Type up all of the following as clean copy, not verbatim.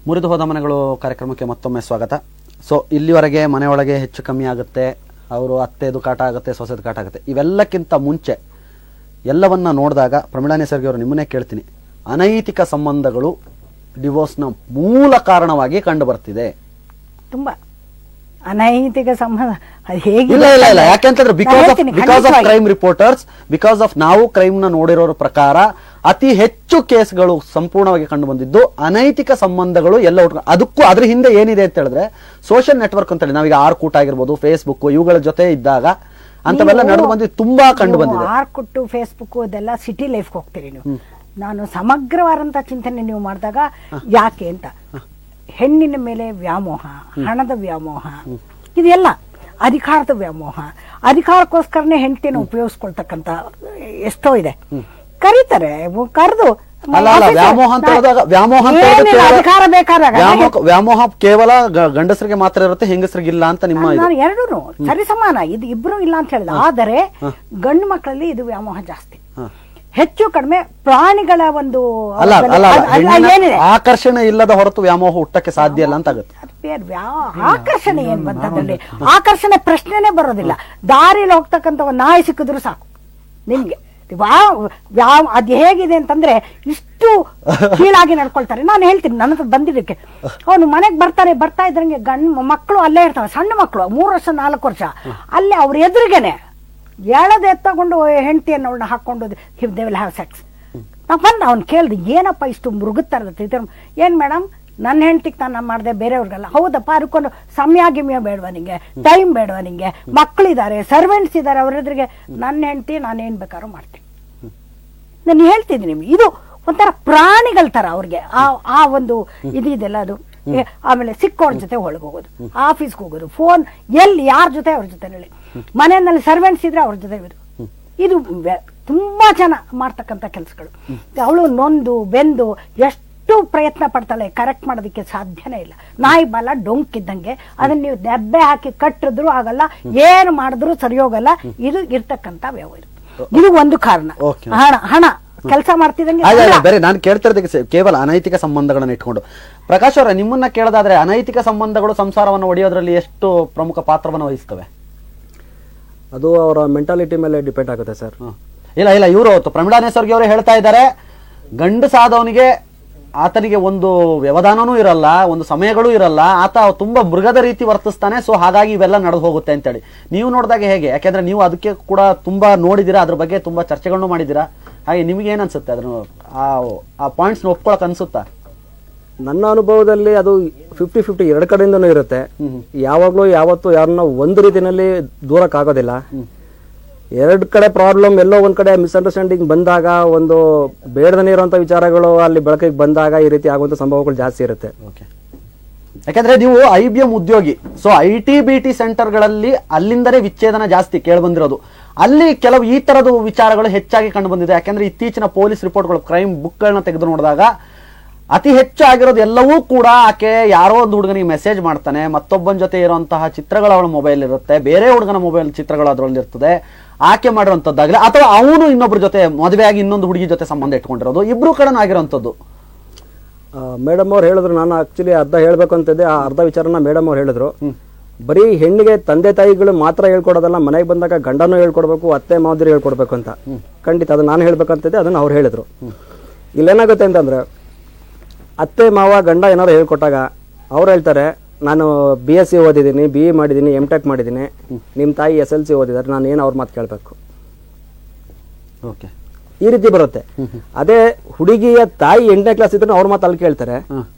ಮುರಿದು ಹೋದ ಮನೆಗಳು ಕಾರ್ಯಕ್ರಮಕ್ಕೆ ಮತ್ತೊಮ್ಮೆ ಸ್ವಾಗತ. ಸೊ ಇಲ್ಲಿವರೆಗೆ ಮನೆಯೊಳಗೆ ಹೆಚ್ಚು ಕಮ್ಮಿ ಆಗುತ್ತೆ, ಅವರು ಅತ್ತೆದು ಕಾಟ ಆಗುತ್ತೆ, ಸೊಸೆದು ಕಾಟ ಆಗುತ್ತೆ, ಇವೆಲ್ಲಕ್ಕಿಂತ ಮುಂಚೆ ಎಲ್ಲವನ್ನ ನೋಡಿದಾಗ ಪ್ರಮೀಳಾ ನೇಸರ್ಗಿ ಅವರು ನಿಮ್ಮನ್ನೇ ಕೇಳ್ತೀನಿ, ಅನೈತಿಕ ಸಂಬಂಧಗಳು ಡಿವೋರ್ಸ್ನ ಮೂಲ ಕಾರಣವಾಗಿ ಕಂಡು ಬರ್ತಿದೆ. ತುಂಬಾ ಅನೈತಿಕ ಸಂಬಂಧ ಇಲ್ಲ ಯಾಕೆಂತಂದ್ರೆ because of crime reporters, because of ನಾವು ಕ್ರೈಮ್ ನ ನೋಡಿರೋರ ಪ್ರಕಾರ ಅತಿ ಹೆಚ್ಚು ಕೇಸ್ಗಳು ಸಂಪೂರ್ಣವಾಗಿ ಕಂಡು ಬಂದಿದ್ದು ಅನೈತಿಕ ಸಂಬಂಧಗಳು ಎಲ್ಲ ಅದಕ್ಕೂ ಅದ್ರ ಹಿಂದೆ ಏನಿದೆ ಅಂತ ಹೇಳಿದ್ರೆ ಸೋಷಿಯಲ್ ನೆಟ್ವರ್ಕ್ ಅಂತ ಹೇಳಿ ನಾವೀಗ ಆರ್ಕೂಟ್ ಆಗಿರ್ಬೋದು, ಫೇಸ್ಬುಕ್ ಇವುಗಳ ಜೊತೆ ಇದ್ದಾಗ ಅಂತವೆಲ್ಲ ನಡೆದು ಬಂದಿದ್ದು ತುಂಬಾ ಕಂಡು ಬಂದಿದೆ. ಆರ್ಕುಟ್ಟು ಫೇಸ್ಬುಕ್ ಇದೆಲ್ಲ ಸಿಟಿ ಲೈಫ್ ಹೋಗ್ತೀರಿ ನೀವು. ನಾನು ಸಮಗ್ರವಾದಂತ ಚಿಂತನೆ ನೀವು ಮಾಡಿದಾಗ ಯಾಕೆ ಅಂತ, ಹೆಣ್ಣಿನ ಮೇಲೆ ವ್ಯಾಮೋಹ, ಹಣದ ವ್ಯಾಮೋಹ, ಇದೆಲ್ಲ ಅಧಿಕಾರದ ವ್ಯಾಮೋಹ, ಅಧಿಕಾರಕ್ಕೋಸ್ಕರನೇ ಹೆಂಡತಿನ ಉಪಯೋಗಿಸ್ಕೊಳ್ತಕ್ಕಂತ ಎಷ್ಟೋ ಇದೆ. ಕರೀತಾರೆ, ಕರೆದು ಅಧಿಕಾರ ಬೇಕಾದಾಗ ವ್ಯಾಮೋಹ ಕೇವಲ ಗಂಡಸರಿಗೆ ಮಾತ್ರ ಇರುತ್ತೆ, ಹೆಂಗಸರಿಗಿಲ್ಲ ಅಂತ ನಿಮ್ಮ ಎರಡೂ ಸರಿ ಸಮಾನ, ಇದು ಇಬ್ರು ಇಲ್ಲ ಅಂತ ಹೇಳಿದ. ಆದರೆ ಗಂಡು ಮಕ್ಕಳಲ್ಲಿ ಇದು ವ್ಯಾಮೋಹ ಜಾಸ್ತಿ, ಹೆಚ್ಚು ಕಡಿಮೆ ಪ್ರಾಣಿಗಳ ಒಂದು ಆಕರ್ಷಣೆ ಇಲ್ಲದ ಹೊರತು ವ್ಯಾಮೋಹ ಹುಟ್ಟಕ್ಕೆ ಸಾಧ್ಯ ಇಲ್ಲ ಅಂತ ಆಗುತ್ತೆ. ಆಕರ್ಷಣೆ ಏನ್ ಬಂತದ್ರಲ್ಲಿ, ಆಕರ್ಷಣೆ ಪ್ರಶ್ನೆನೇ ಬರೋದಿಲ್ಲ. ದಾರಿಯಲ್ಲಿ ಹೋಗ್ತಕ್ಕಂಥ ಒಂದು ನಾಯಿ ಸಿಕ್ಕಿದ್ರು ಸಾಕು ನಿಮ್ಗೆ. ಅದ್ ಹೇಗಿದೆ ಅಂತಂದ್ರೆ ಇಷ್ಟು ಕೀಳಾಗಿ ನಡ್ಕೊಳ್ತಾರೆ. ನಾನು ಹೇಳ್ತೀನಿ, ನನ್ನ ಹತ್ರ ಬಂದಿದ್ದಕ್ಕೆ ಅವನು ಮನೆಗೆ ಬರ್ತಾ ಇದ್ರಂಗೆ ಗಂಡು ಮಕ್ಕಳು ಅಲ್ಲೇ ಇರ್ತಾವೆ, ಸಣ್ಣ ಮಕ್ಕಳು 3 ವರ್ಷ 4 ವರ್ಷ, ಅಲ್ಲೇ ಅವ್ರ ಎದುರಿಗೇನೆ ಎಳದ್ ಎತ್ತಕೊಂಡು ಹೆಂಡತಿಯನ್ನು ಅವಳನ್ನ ಹಾಕೊಂಡು ದೇ ವಿಲ್ ಹ್ಯಾವ್ ಸೆಕ್ಸ್. ನಾ ಬಂದ ಅವ್ನು ಕೇಳ್ದೆ, ಏನಪ್ಪ ಇಷ್ಟು ಮೃಗುತ್ತಾರ, ಏನ್ ಮೇಡಮ್ ನನ್ನ ಹೆಂಡತಿಗೆ ನಾನು ಮಾಡಿದೆ, ಬೇರೆಯವ್ರಿಗೆಲ್ಲ. ಹೌದಪ್ಪ, ಅದಕ್ಕೊಂದು ಸಮಯ ಗಿಮ್ಯ ಬೇಡವಾ ನಿಂಗೆ, ಟೈಮ್ ಬೇಡವಾ ನಿಂಗೆ, ಮಕ್ಕಳಿದ್ದಾರೆ, ಸರ್ವೆಂಟ್ಸ್ ಇದ್ದಾರೆ, ಅವ್ರ ಎದುರಿಗೆ ನನ್ನ ಹೆಂಡತಿ ನಾನೇನ್ ಬೇಕಾದ್ರೂ ಮಾಡ್ತೀನಿ. ನಾನು ಹೇಳ್ತಿದ್ದೀನಿ ನಿಮ್ಗೆ, ಇದು ಒಂಥರ ಪ್ರಾಣಿಗಳ ತರ ಅವ್ರಿಗೆ ಆ ಒಂದು ಇದೆಲ್ಲ ಅದು. ಆಮೇಲೆ ಸಿಕ್ಕೋರ್ ಜೊತೆ ಒಳಗೆ ಹೋಗೋದು, ಆಫೀಸ್ಗೆ ಹೋಗೋದು, ಫೋನ್ ಎಲ್ಲಿ ಯಾರ ಜೊತೆ ಅವ್ರ ಜೊತೆ ಹೇಳಿ, ಮನೆಯಲ್ಲಿ ಸರ್ವೆಂಟ್ಸ್ ಇದ್ರೆ ಅವ್ರ ಜೊತೆ ಇದು ತುಂಬಾ ಜನ ಮಾಡ್ತಕ್ಕಂಥ ಕೆಲಸಗಳು. ಅವಳು ನೊಂದು ಬೆಂದು ಎಷ್ಟು ಪ್ರಯತ್ನ ಪಡ್ತಾಳೆ, ಕರೆಕ್ಟ್ ಮಾಡೋದಕ್ಕೆ ಸಾಧ್ಯನೇ ಇಲ್ಲ. ನಾಯಿ ಬಾಲ ಡೊಂಕಿದ್ದಂಗೆ, ಅದನ್ನ ನೀವು ದೆಬ್ಬೆ ಹಾಕಿ ಕಟ್ಟಿದ್ರು ಆಗಲ್ಲ, ಏನು ಮಾಡಿದ್ರು ಸರಿ ಹೋಗಲ್ಲ. ಇದು ಇರ್ತಕ್ಕಂಥ ವ್ಯವಹಾರ, ಇದು ಒಂದು ಕಾರಣ. ಹಣ ಕೆಲಸ ಮಾಡ್ತಿದ್ದಂಗೆ ಬೇರೆ. ನಾನು ಕೇಳ್ತಿರೋದಕ್ಕೆ ಕೇವಲ ಅನೈತಿಕ ಸಂಬಂಧಗಳನ್ನ ಇಟ್ಕೊಂಡು. ಪ್ರಕಾಶ್ ಅವರ, ನಿಮ್ಮನ್ನ ಕೇಳೋದಾದ್ರೆ ಅನೈತಿಕ ಸಂಬಂಧಗಳು ಸಂಸಾರವನ್ನು ಒಡೆಯೋದ್ರಲ್ಲಿ ಎಷ್ಟು ಪ್ರಮುಖ ಪಾತ್ರವನ್ನು ವಹಿಸ್ತವೆ? ಅದು ಅವರ ಮೆಂಟಾಲಿಟಿ ಮೇಲೆ ಡಿಪೆಂಡ್ ಆಗುತ್ತೆ ಸರ್. ಇಲ್ಲ ಇವರು ಪ್ರಮೀಳಾ ನೇಸರ್ಗಿ ಅವರು ಹೇಳ್ತಾ ಇದ್ದಾರೆ, ಗಂಡಸಾದವನಿಗೆ ಆತನಿಗೆ ಒಂದು ವ್ಯವಧಾನನೂ ಇರಲ್ಲ, ಒಂದು ಸಮಯಗಳೂ ಇರಲ್ಲ, ಆತ ತುಂಬಾ ಮೃಗದ ರೀತಿ ವರ್ತಿಸ್ತಾನೆ, ಸೊ ಹಾಗಾಗಿ ಇವೆಲ್ಲ ನಡೆದು ಹೋಗುತ್ತೆ ಅಂತೇಳಿ. ನೀವು ನೋಡಿದಾಗ ಹೇಗೆ? ಯಾಕೆಂದ್ರೆ ನೀವು ಅದಕ್ಕೆ ಕೂಡ ತುಂಬಾ ನೋಡಿದಿರಾ, ಅದ್ರ ಬಗ್ಗೆ ತುಂಬಾ ಚರ್ಚೆಗಳನ್ನು ಮಾಡಿದಿರಾ. ಹಾಗೆ ನಿಮ್ಗೆ ಏನ್ ಅನ್ಸುತ್ತೆ, ಅದನ್ನು ಆ ಪಾಯಿಂಟ್ಸ್ ಒಪ್ಕೊಳಕ್ ಅನ್ಸುತ್ತಾ? ನನ್ನ ಅನುಭವದಲ್ಲಿ ಅದು 50-50 ಎರಡು ಕಡೆಯಿಂದನೂ ಇರುತ್ತೆ. ಯಾವಾಗ್ಲೂ ಯಾವತ್ತು ಯಾರನ್ನ ಒಂದು ರೀತಿಯಲ್ಲಿ ದೂರಕ್ಕಾಗೋದಿಲ್ಲ. ಎರಡು ಕಡೆ ಪ್ರಾಬ್ಲಮ್, ಎಲ್ಲೋ ಒಂದ್ ಕಡೆ ಮಿಸ್ಅಂಡರ್ಸ್ಟ್ಯಾಂಡಿಂಗ್ ಬಂದಾಗ, ಒಂದು ಬೇಡದನೇ ಇರುವಂತ ವಿಚಾರಗಳು ಅಲ್ಲಿ ಬೆಳಕಿಗೆ ಬಂದಾಗ ಈ ರೀತಿ ಆಗುವಂತ ಸಂಭವಗಳು ಜಾಸ್ತಿ ಇರುತ್ತೆ. ಯಾಕಂದ್ರೆ ನೀವು IBM ಉದ್ಯೋಗಿ, ಸೊ IT-BT ಸೆಂಟರ್ಗಳಲ್ಲಿ ಅಲ್ಲಿಂದಲೇ ವಿಚ್ಛೇದನ ಜಾಸ್ತಿ ಕೇಳಿ ಬಂದಿರೋದು. ಅಲ್ಲಿ ಕೆಲವು ಈ ತರದ ವಿಚಾರಗಳು ಹೆಚ್ಚಾಗಿ ಕಂಡು ಬಂದಿದೆ. ಯಾಕಂದ್ರೆ ಇತ್ತೀಚಿನ ಪೊಲೀಸ್ ರಿಪೋರ್ಟ್ಗಳು, ಕ್ರೈಮ್ ಬುಕ್ಗಳನ್ನ ತೆಗೆದು ನೋಡಿದಾಗ ಅತಿ ಹೆಚ್ಚು ಆಗಿರೋದು ಎಲ್ಲವೂ ಕೂಡ ಆಕೆ ಯಾರೋ ಒಂದು ಹುಡುಗನಿಗೆ ಮೆಸೇಜ್ ಮಾಡ್ತಾನೆ, ಮತ್ತೊಬ್ಬನ ಜೊತೆ ಇರುವಂತಹ ಚಿತ್ರಗಳು ಅವಳ ಮೊಬೈಲ್ ಇರುತ್ತೆ, ಬೇರೆ ಹುಡುಗನ ಮೊಬೈಲ್ ಚಿತ್ರಗಳು ಅದರಲ್ಲಿ ಇರ್ತದೆ, ಆಕೆ ಮಾಡಿರುವಂತದ್ದಾಗಲಿ ಅಥವಾ ಅವನು ಇನ್ನೊಬ್ರ ಜೊತೆ ಮದುವೆಯಾಗಿ ಇನ್ನೊಂದು ಹುಡುಗಿ ಜೊತೆ ಸಂಬಂಧ ಇಟ್ಕೊಂಡಿರೋದು, ಇಬ್ರು ಕಡೆನೂ ಆಗಿರುವಂತದ್ದು. ಮೇಡಮ್ ಅವ್ರು ಹೇಳಿದ್ರು, ನಾನು ಆಕ್ಚುಲಿ ಅರ್ಧ ಹೇಳ್ಬೇಕು ಅಂತಿದ್ದೆ, ಆ ಅರ್ಧ ವಿಚಾರನ ಮೇಡಮ್ ಅವ್ರು ಹೇಳಿದ್ರು. ಬರೀ ಹೆಣ್ಣಿಗೆ ತಂದೆ ತಾಯಿಗಳು ಮಾತ್ರ ಹೇಳ್ಕೊಡೋದಲ್ಲ, ಮನೆಗೆ ಬಂದಾಗ ಗಂಡನೂ ಹೇಳ್ಕೊಡ್ಬೇಕು, ಅತ್ತೆ ಮಾವದಿರು ಹೇಳ್ಕೊಡ್ಬೇಕು ಅಂತ. ಖಂಡಿತ ಅದು ನಾನು ಹೇಳ್ಬೇಕಂತಿದ್ದೆ, ಅದನ್ನ ಅವ್ರು ಹೇಳಿದ್ರು. ಇಲ್ಲೇನಾಗುತ್ತೆ ಅಂತಂದ್ರೆ, ಅತ್ತೆ ಮಾವ ಗಂಡ ಏನಾದ್ರು ಹೇಳ್ಕೊಟ್ಟಾಗ ಅವ್ರು ಹೇಳ್ತಾರೆ, ನಾನು BSc ಓದಿದ್ದೀನಿ, BE ಮಾಡಿದ್ದೀನಿ, M.Tech ಮಾಡಿದ್ದೀನಿ, ನಿಮ್ಮ ತಾಯಿ SLC ಓದಿದ್ದಾರೆ, ನಾನು ಏನು ಅವ್ರ ಮಾತು ಕೇಳಬೇಕು, ಈ ರೀತಿ ಬರುತ್ತೆ. ಅದೇ ಹುಡುಗಿಯ ತಾಯಿ 8ನೇ ಕ್ಲಾಸ್ ಇದ್ರು ಅವ್ರ ಮಾತು ಅಲ್ಲಿ ಕೇಳ್ತಾರೆ.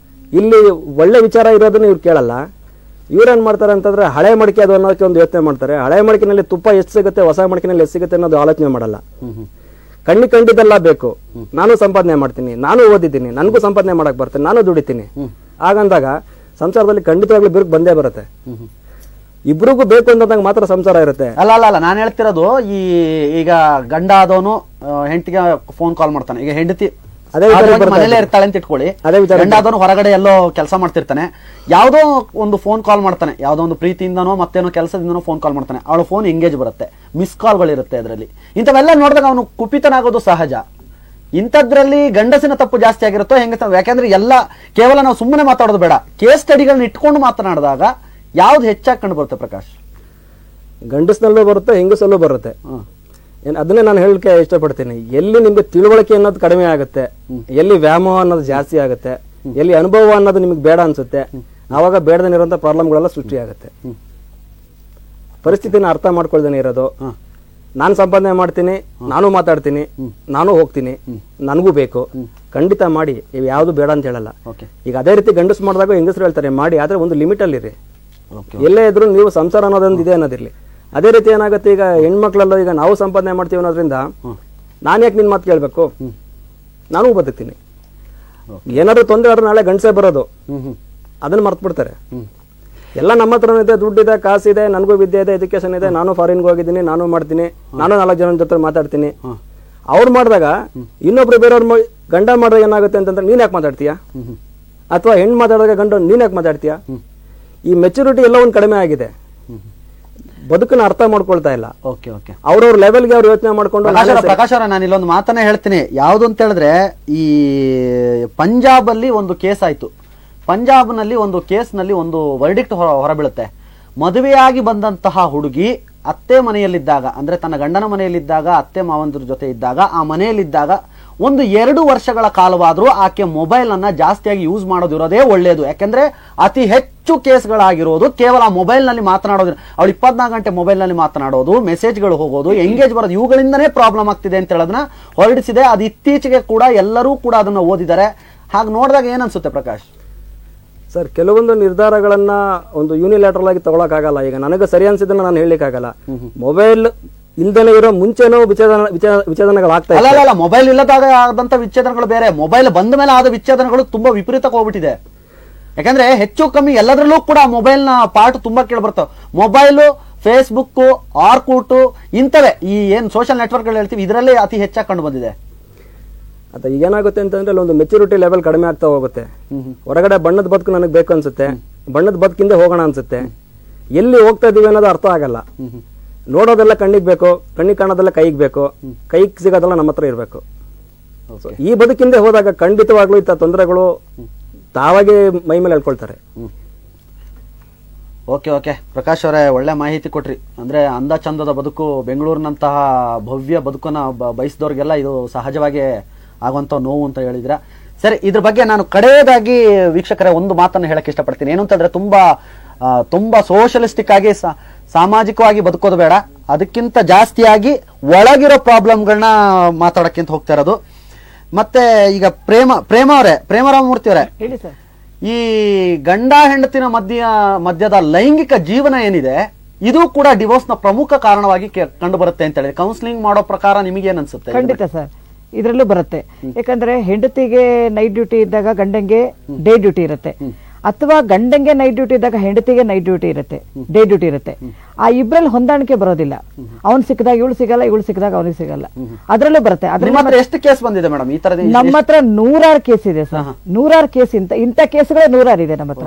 ಇಲ್ಲಿ ಒಳ್ಳೆ ವಿಚಾರ ಇರೋದನ್ನ ಇವ್ರು ಕೇಳಲ್ಲ. ಇವ್ರೇನ್ ಮಾಡ್ತಾರೆ ಅಂತಂದ್ರೆ, ಹಳೆ ಮಡಿಕೆ ಅದು ಅನ್ನೋದಕ್ಕೆ ಒಂದು ಯೋಚನೆ ಮಾಡ್ತಾರೆ. ಹಳೆ ಮಡಿಕೆನಲ್ಲಿ ತುಪ್ಪ ಎಷ್ಟು ಸಿಗುತ್ತೆ, ಹೊಸ ಮಡಿಕೆನಲ್ಲಿ ಎಷ್ಟು ಸಿಗುತ್ತೆ ಅನ್ನೋದು ಆಲೋಚನೆ ಮಾಡಲ್ಲ. ಕಂಡಿದ್ದೆಲ್ಲ ಬೇಕು, ನಾನು ಸಂಪಾದನೆ ಮಾಡ್ತೀನಿ, ನಾನು ಓದಿದ್ದೀನಿ, ನನಗೂ ಸಂಪಾದನೆ ಮಾಡಕ್ ಬರ್ತೇನೆ, ನಾನು ದುಡಿತೀನಿ. ಹಾಗಂದಾಗ ಸಂಸಾರದಲ್ಲಿ ಖಂಡಿತವಾಗ್ಲೂ ಬಿರುಕು ಬಂದೇ ಬರುತ್ತೆ. ಇಬ್ರಿಗೂ ಬೇಕು ಅಂದಾಗ ಮಾತ್ರ ಸಂಸಾರ ಇರುತ್ತೆ. ಅಲ್ಲ ನಾನು ಹೇಳ್ತಿರೋದು, ಈಗ ಗಂಡ ಆದವನು ಹೆಂಡತಿಗೆ ಫೋನ್ ಕಾಲ್ ಮಾಡ್ತಾನೆ. ಈಗ ಹೆಂಡತಿ ಮನೇಲೆ ಇರ್ತಾಳೆ ಅಂತ ಇಟ್ಕೊಳ್ಳಿ, ಗಂಡ ಆದವನು ಹೊರಗಡೆ ಎಲ್ಲೋ ಕೆಲಸ ಮಾಡ್ತಿರ್ತಾನೆ, ಯಾವ್ದೋ ಒಂದು ಫೋನ್ ಕಾಲ್ ಮಾಡ್ತಾನೆ, ಯಾವ್ದೋ ಒಂದು ಪ್ರೀತಿಯಿಂದನೋ ಮತ್ತೇನೋ ಕೆಲಸದಿಂದನೋ ಫೋನ್ ಕಾಲ್ ಮಾಡ್ತಾನೆ, ಅವಳು ಫೋನ್ ಎಂಗೇಜ್ ಬರುತ್ತೆ, ಮಿಸ್ ಕಾಲ್ಗಳಿರುತ್ತೆ ಅದರಲ್ಲಿ. ಇಂಥವೆಲ್ಲ ನೋಡಿದಾಗ ಅವನು ಕುಪಿತನಾಗೋದು ಸಹಜ. ಇಂಥದ್ರಲ್ಲಿ ಗಂಡಸಿನ ತಪ್ಪು ಜಾಸ್ತಿ ಆಗಿರುತ್ತೋ ಹೆಂಗ? ಯಾಕಂದ್ರೆ ಎಲ್ಲ ಕೇವಲ ನಾವು ಸುಮ್ಮನೆ ಮಾತಾಡೋದು ಬೇಡ, ಕೇಸ್ ಸ್ಟಡಿಗಳನ್ನ ಇಟ್ಕೊಂಡು ಮಾತನಾಡಿದಾಗ ಯಾವ್ದು ಹೆಚ್ಚಾಗಿ ಕಂಡು ಬರುತ್ತೆ ಪ್ರಕಾಶ್? ಗಂಡಸ್ನಲ್ಲೂ ಬರುತ್ತೆ, ಹೆಂಗಸಲ್ಲೂ ಬರುತ್ತೆ. ಅದನ್ನೇ ನಾನು ಹೇಳಕ್ಕೆ ಇಷ್ಟಪಡ್ತೀನಿ. ಎಲ್ಲಿ ನಿಮ್ಗೆ ತಿಳುವಳಿಕೆ ಅನ್ನೋದು ಕಡಿಮೆ ಆಗುತ್ತೆ, ಎಲ್ಲಿ ವ್ಯಾಮೋಹ ಅನ್ನೋದು ಜಾಸ್ತಿ ಆಗುತ್ತೆ, ಎಲ್ಲಿ ಅನುಭವ ಅನ್ನೋದು ನಿಮ್ಗೆ ಬೇಡ ಅನ್ಸುತ್ತೆ, ಆವಾಗ ಬೇಡದನಿರುವಂತ ಪ್ರಾಬ್ಲಮ್ಗಳೆಲ್ಲ ಸೃಷ್ಟಿ ಆಗುತ್ತೆ. ಪರಿಸ್ಥಿತಿನ ಅರ್ಥ ಮಾಡ್ಕೊಳ್ದೇನೆ ಇರೋದು, ನಾನು ಸಂಪಾದನೆ ಮಾಡ್ತೀನಿ, ನಾನು ಮಾತಾಡ್ತೀನಿ, ನಾನು ಹೋಗ್ತೀನಿ, ನನಗೂ ಬೇಕು, ಖಂಡಿತ ಮಾಡಿ, ಇವ್ ಯಾವ್ದು ಬೇಡ ಅಂತ ಹೇಳಲ್ಲ. ಈಗ ಅದೇ ರೀತಿ ಗಂಡಸ್ ಮಾಡಿದಾಗ ಹೆಂಗಸರು ಹೇಳ್ತಾರೆ ಮಾಡಿ, ಆದ್ರೆ ಒಂದು ಲಿಮಿಟ್ ಅಲ್ಲಿ ಇರಿ. ಎಲ್ಲೇ ಇದ್ರು ನೀವು ಸಂಸಾರ ಅನ್ನೋದೊಂದು ಇದೆ ಅನ್ನೋದಿರ್ಲಿ. ಅದೇ ರೀತಿ ಏನಾಗುತ್ತೆ, ಈಗ ಹೆಣ್ಮಕ್ಳಲ್ಲೂ ಈಗ ನಾವು ಸಂಪಾದನೆ ಮಾಡ್ತೀವಿ ಅನ್ನೋದ್ರಿಂದ ನಾನು ಯಾಕೆ ನಿನ್ ಮಾತು ಕೇಳ್ಬೇಕು, ನಾನು ಬದುಕ್ತೀನಿ. ಏನಾದ್ರು ತೊಂದರೆ ಆದ್ರೆ ನಾಳೆ ಗಂಡಸೇ ಬರೋದು, ಅದನ್ನ ಮರ್ತ್ ಬಿಡ್ತಾರೆ. ಎಲ್ಲ ನಮ್ಮ ಹತ್ರ ಇದೆ, ದುಡ್ಡಿದೆ, ಕಾಸಿದೆ, ನನಗೂ ವಿದ್ಯೆ ಇದೆ, ಎಜುಕೇಶನ್ ಇದೆ, ನಾನು ಫಾರಿನ್ಗೆ ಹೋಗಿದ್ದೀನಿ, ನಾನು ಮಾಡ್ತೀನಿ, ನಾನು 4 ಜನ ಜೊತೆ ಮಾತಾಡ್ತೀನಿ. ಅವ್ರು ಮಾಡಿದಾಗ ಇನ್ನೊಬ್ರು ಬೇರೆಯವ್ರ ಗಂಡ ಮಾಡಿದಾಗ ಏನಾಗುತ್ತೆ ಅಂತಂದ್ರೆ ನೀನ್ ಯಾಕೆ ಮಾತಾಡ್ತೀಯಾ, ಅಥವಾ ಹೆಣ್ಣು ಮಾತಾಡಿದಾಗ ಗಂಡ ನೀನ್ ಯಾಕೆ ಮಾತಾಡ್ತೀಯಾ? ಈ ಮೆಚುರಿಟಿ ಎಲ್ಲ ಒಂದ್ ಕಡಿಮೆ ಆಗಿದೆ, ಬದುಕನ್ನ ಅರ್ಥ ಮಾಡ್ಕೊಳ್ತಾ ಇಲ್ಲ. ಅವ್ರವ್ರ ಲೆವೆಲ್ಗೆ ಅವ್ರು ಯೋಚನೆ ಮಾಡ್ಕೊಂಡು. ಪ್ರಕಾಶ್ ಅವರ, ನಾನು ಇಲ್ಲೊಂದು ಮಾತನ್ನ ಹೇಳ್ತೀನಿ. ಯಾವ್ದು ಅಂತ ಹೇಳಿದ್ರೆ, ಈ ಪಂಜಾಬ್ ಅಲ್ಲಿ ಒಂದು ಕೇಸ್ ಆಯ್ತು. ಪಂಜಾಬ್ನಲ್ಲಿ ಒಂದು ಕೇಸ್ನಲ್ಲಿ ಒಂದು ವರ್ಡಿಕ್ಟ್ ಹೊರಬೀಳುತ್ತೆ. ಮದುವೆಯಾಗಿ ಬಂದಂತಹ ಹುಡುಗಿ ಅತ್ತೆ ಮನೆಯಲ್ಲಿದ್ದಾಗ, ಅಂದ್ರೆ ತನ್ನ ಗಂಡನ ಮನೆಯಲ್ಲಿದ್ದಾಗ, ಅತ್ತೆ ಮಾವಂದ್ರ ಜೊತೆ ಇದ್ದಾಗ, ಆ ಮನೆಯಲ್ಲಿದ್ದಾಗ ಒಂದು 2 ವರ್ಷಗಳ ಕಾಲವಾದ್ರೂ ಆಕೆ ಮೊಬೈಲ್ ಅನ್ನ ಜಾಸ್ತಿಯಾಗಿ ಯೂಸ್ ಮಾಡೋದಿರೋದೇ ಒಳ್ಳೆಯದು. ಯಾಕೆಂದ್ರೆ ಅತಿ ಹೆಚ್ಚು ಕೇಸ್ಗಳಾಗಿರೋದು ಕೇವಲ ಮೊಬೈಲ್ ನಲ್ಲಿ ಮಾತನಾಡೋದು. ಅವಳು 24 ಗಂಟೆ ಮೊಬೈಲ್ ನಲ್ಲಿ ಮಾತನಾಡೋದು, ಮೆಸೇಜ್ಗಳು ಹೋಗೋದು, ಎಂಗೇಜ್ ಬರೋದು, ಇವುಗಳಿಂದನೇ ಪ್ರಾಬ್ಲಮ್ ಆಗ್ತಿದೆ ಅಂತ ಹೇಳೋದನ್ನ ಹೊರಡಿಸಿದೆ. ಅದು ಇತ್ತೀಚೆಗೆ ಕೂಡ ಎಲ್ಲರೂ ಕೂಡ ಅದನ್ನ ಓದಿದ್ದಾರೆ. ಹಾಗೆ ನೋಡಿದಾಗ ಏನನ್ಸುತ್ತೆ ಪ್ರಕಾಶ್? ಸರ್, ಕೆಲವೊಂದು ನಿರ್ಧಾರಗಳನ್ನ ಒಂದು ಯೂನಿಲ್ಯಾಟ್ರಲ್ ಆಗಿ ತಗೊಳಕ್ಕಾಗಲ್ಲ. ಈಗ ನನಗೆ ಸರಿ ಅನ್ಸಿದ್ದನ್ನ ನಾನು ಹೇಳಲಿಕ್ಕಾಗಲ್ಲ. ಮೊಬೈಲ್ ಇಲ್ದೇನೆ ಇರೋ ಮುಂಚೆನೂ ವಿಚ್ಛೇದನಗಳಾಗ್ತಾ ಇಲ್ಲ. ಮೊಬೈಲ್ ಇಲ್ಲದಾಗ ಆದಂತ ವಿಚ್ಛೇದನಗಳು ಬೇರೆ, ಮೊಬೈಲ್ ಬಂದ ಮೇಲೆ ಆದ ವಿಚ್ಛೇದನಗಳು ತುಂಬಾ ವಿಪರೀತಕ್ಕೆ ಹೋಗ್ಬಿಟ್ಟಿದೆ. ಯಾಕಂದ್ರೆ ಹೆಚ್ಚು ಕಮ್ಮಿ ಎಲ್ಲದರಲ್ಲೂ ಕೂಡ ಮೊಬೈಲ್ ನ ಪಾರ್ಟ್ ತುಂಬಾ ಕೇಳ್ಬರ್ತಾವ. ಮೊಬೈಲು, ಫೇಸ್ಬುಕ್, ಆರ್ಕೂಟು, ಇಂಥವೇ ಈ ಏನ್ ಸೋಷಿಯಲ್ ನೆಟ್ವರ್ಕ್ ಗಳು ಹೇಳ್ತೀವಿ, ಇದರಲ್ಲೇ ಅತಿ ಹೆಚ್ಚಾಗಿ ಕಂಡು ಬಂದಿದೆ. ಅದ ಏನಾಗುತ್ತೆ ಅಂತಂದ್ರೆ ಒಂದು ಮೆಚುರಿಟಿ ಲೆವೆಲ್ ಕಡಿಮೆ ಆಗ್ತಾ ಹೋಗುತ್ತೆ. ಹೊರಗಡೆ ಬಣ್ಣದ ಬದುಕು ನನಗೆ ಬೇಕು ಅನ್ಸುತ್ತೆ, ಬಣ್ಣದ ಬದುಕಿಂದ ಹೋಗೋಣ ಅನ್ಸುತ್ತೆ. ಎಲ್ಲಿ ಹೋಗ್ತಾ ಇದೀವಿ ಅನ್ನೋದು ಅರ್ಥ ಆಗಲ್ಲ. ನೋಡೋದೆಲ್ಲ ಕಣ್ಣಿಗೆ ಬೇಕು, ಕಣ್ಣಿಗೆ ಕಾಣೋದೆಲ್ಲ ಕೈಗೆ ಬೇಕು, ಕೈಗೆ ಸಿಗೋದೆಲ್ಲ ನಮ್ಮ ಹತ್ರ ಇರಬೇಕು. ಈ ಬದುಕಿಂದ ಹೋದಾಗ ಖಂಡಿತವಾಗ್ಲೂ ಇಂಥ ತೊಂದರೆಗಳು ತಾವಾಗೆ ಮೈ ಮೇಲೆ ಹೇಳ್ಕೊಳ್ತಾರೆ. ಓಕೆ ಪ್ರಕಾಶ್ ಅವರೇ, ಒಳ್ಳೆ ಮಾಹಿತಿ ಕೊಟ್ರಿ. ಅಂದ್ರೆ ಅಂದ ಚಂದದ ಬದುಕು, ಬೆಂಗಳೂರಿನಂತಹ ಭವ್ಯ ಬದುಕನ್ನ ಬಯಸಿದವ್ರಿಗೆಲ್ಲ ಇದು ಸಹಜವಾಗಿ ಆಗುವಂತ ನೋವು ಅಂತ ಹೇಳಿದ್ರ. ಸರಿ, ಇದ್ರ ಬಗ್ಗೆ ನಾನು ಕಡೆಯದಾಗಿ ವೀಕ್ಷಕರೇ ಒಂದು ಮಾತನ್ನು ಹೇಳಕ್ ಇಷ್ಟಪಡ್ತೀನಿ. ಏನು ಅಂತಂದ್ರೆ, ತುಂಬಾ ಸೋಷಲಿಸ್ಟಿಕ್ ಆಗಿ ಸಾಮಾಜಿಕವಾಗಿ ಬದುಕೋದು ಬೇಡ, ಅದಕ್ಕಿಂತ ಜಾಸ್ತಿಯಾಗಿ ಒಳಗಿರೋ ಪ್ರಾಬ್ಲಮ್ಗಳನ್ನ ಮಾತಾಡಕ್ಕಿಂತ ಹೋಗ್ತಾ ಇರೋದು. ಮತ್ತೆ ಈಗ ಪ್ರೇಮರಾಮಮೂರ್ತಿ ಅವರೇ, ಈ ಗಂಡ ಹೆಂಡತಿನ ಮಧ್ಯದ ಲೈಂಗಿಕ ಜೀವನ ಏನಿದೆ, ಇದು ಕೂಡ ಡಿವೋರ್ಸ್ ನ ಪ್ರಮುಖ ಕಾರಣವಾಗಿ ಕಂಡು ಬರುತ್ತೆ ಅಂತ ಹೇಳಿ ಕೌನ್ಸಿಲಿಂಗ್ ಮಾಡೋ ಪ್ರಕಾರ ನಿಮಗೆ ಏನ್ ಅನ್ಸುತ್ತೆ? ಖಂಡಿತ ಸರ್, ಇದ್ರಲ್ಲೂ ಬರುತ್ತೆ. ಯಾಕಂದ್ರೆ ಹೆಂಡತಿಗೆ ನೈಟ್ ಡ್ಯೂಟಿ ಇದ್ದಾಗ ಗಂಡಂಗೆ ಡೇ ಡ್ಯೂಟಿ ಇರುತ್ತೆ, ಅಥವಾ ಗಂಡಂಗೆ ನೈಟ್ ಡ್ಯೂಟಿ ಇದ್ದಾಗ ಹೆಂಡತಿಗೆ ನೈಟ್ ಡ್ಯೂಟಿ ಇರುತ್ತೆ, ಡೇ ಡ್ಯೂಟಿ ಇರುತ್ತೆ. ಆ ಇಬ್ರಲ್ಲಿ ಹೊಂದಾಣಿಕೆ ಬರೋದಿಲ್ಲ. ಅವ್ನು ಸಿಕ್ಕಿದಾಗ ಇವಳು ಸಿಗಲ್ಲ, ಇವಳು ಸಿಕ್ಕಿದಾಗ ಅವನಿಗೆ ಸಿಗಲ್ಲ. ಅದ್ರಲ್ಲೂ ಬರುತ್ತೆ. ಎಷ್ಟು ಕೇಸ್ ಬಂದಿದೆ ಮೇಡಮ್ ಈ ತರ? ನಮ್ಮ ಹತ್ರ 100 ಕೇಸ್ ಇದೆ ಸರ್, 100 ಕೇಸ್. ಇಂಥ ಕೇಸ್ಗಳೇ 100 ಇದೆ ನಮ್ಮ ಹತ್ರ.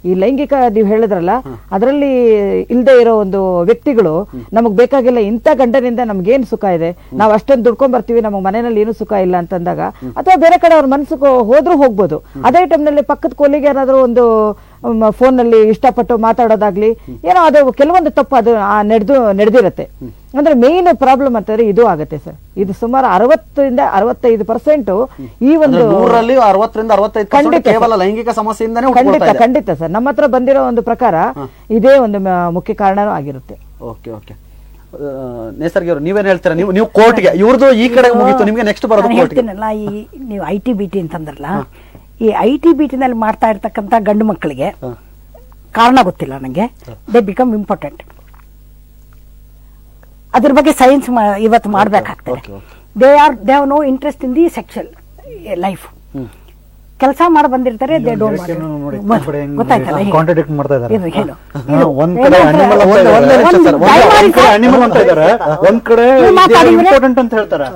ಈ ಲೈಂಗಿಕ ನೀವು ಹೇಳಿದ್ರಲ್ಲ, ಅದರಲ್ಲಿ ಇಲ್ದೇ ಇರೋ ಒಂದು ವ್ಯಕ್ತಿಗಳು ನಮಗ್ ಬೇಕಾಗಿಲ್ಲ, ಇಂಥ ಗಂಡನಿಂದ ನಮ್ಗೇನ್ ಸುಖ ಇದೆ, ನಾವ್ ಅಷ್ಟೊಂದು ದುಡ್ಕೊಂಡ್ ಬರ್ತೀವಿ, ನಮಗ್ ಮನೆಯಲ್ಲಿ ಏನು ಸುಖ ಇಲ್ಲ ಅಂತಂದಾಗ, ಅಥವಾ ಬೇರೆ ಕಡೆ ಅವ್ರ ಮನಸ್ಸಿಗೆ ಹೋದ್ರೂ ಹೋಗ್ಬೋದು. ಅದೇ ಟೈಮ್ ನಲ್ಲಿ ಪಕ್ಕದ ಕೊಲ್ಲಿಗೆ ಏನಾದ್ರು ಒಂದು ಫೋನ್ ನಲ್ಲಿ ಇಷ್ಟಪಟ್ಟು ಮಾತಾಡೋದಾಗ್ಲಿ ಏನೋ, ಅದು ಕೆಲವೊಂದು ತಪ್ಪು ಅದು ನಡೆದಿರುತ್ತೆ. ಅಂದ್ರೆ ಮೇನ್ ಪ್ರಾಬ್ಲಮ್ ಅಂತಂದ್ರೆ ಇದು ಆಗುತ್ತೆ ಸರ್. ಇದು ಸುಮಾರು 60-65% ಈ ಒಂದು 60-65% ಲೈಂಗಿಕ ಸಮಸ್ಯೆಯಿಂದನೇ ಖಂಡಿತ ಸರ್. ನಮ್ಮ ಹತ್ರ ಬಂದಿರೋ ಒಂದು ಪ್ರಕಾರ ಇದೇ ಒಂದು ಮುಖ್ಯ ಕಾರಣನೂ ಆಗಿರುತ್ತೆ. ಓಕೆ ನೇಸರ್ಗಿ ಅವರು, ನೀವೇನ್ ಹೇಳ್ತೀರಾ? ನೀವು ಕೋರ್ಟ್ಗೆ, ಇವ್ರದ್ದು ಈ ಕಡೆ ಮುಗಿತು, ನಿಮ್ಗೆ ನೆಕ್ಸ್ಟ್ ಬರೋದು ಹೇಳ್ತೀನಲ್ಲ. ಈ ನೀವು IT-BT ಅಂತಂದ್ರಲ್ಲ, ಈ IT-BT ನಲ್ಲಿ ಮಾಡ್ತಾ ಇರ್ತಕ್ಕಂಥ ಗಂಡು ಮಕ್ಕಳಿಗೆ ಕಾರಣ ಗೊತ್ತಿಲ್ಲ ನಂಗೆ. They become important. ಅದ್ರ ಬಗ್ಗೆ ಸೈನ್ಸ್ ಇವತ್ತು ಮಾಡ್ಬೇಕಾಗ್ತದೆ. They have no interest in the sexual life. ಕೆಲಸ ಮಾಡಿ ಬಂದಿರ್ತಾರೆ, ದೇ ಡೋಂಟ್ ಗೊತ್ತಾಯ್ತಲ್ಲ. ಕಾಂಟ್ರಾಡಿಕ್ಟ್ ಮಾಡ್ತಾ ಇದ್ದಾರೆ. ಒಂದ್ ಕಡೆ ಅನಿಮಲ್ ಅಂತ ಇದ್ದಾರೆ, ಒಂದ್ ಕಡೆ ಇಂಪಾರ್ಟೆಂಟ್ ಅಂತ ಹೇಳ್ತಾರೆ.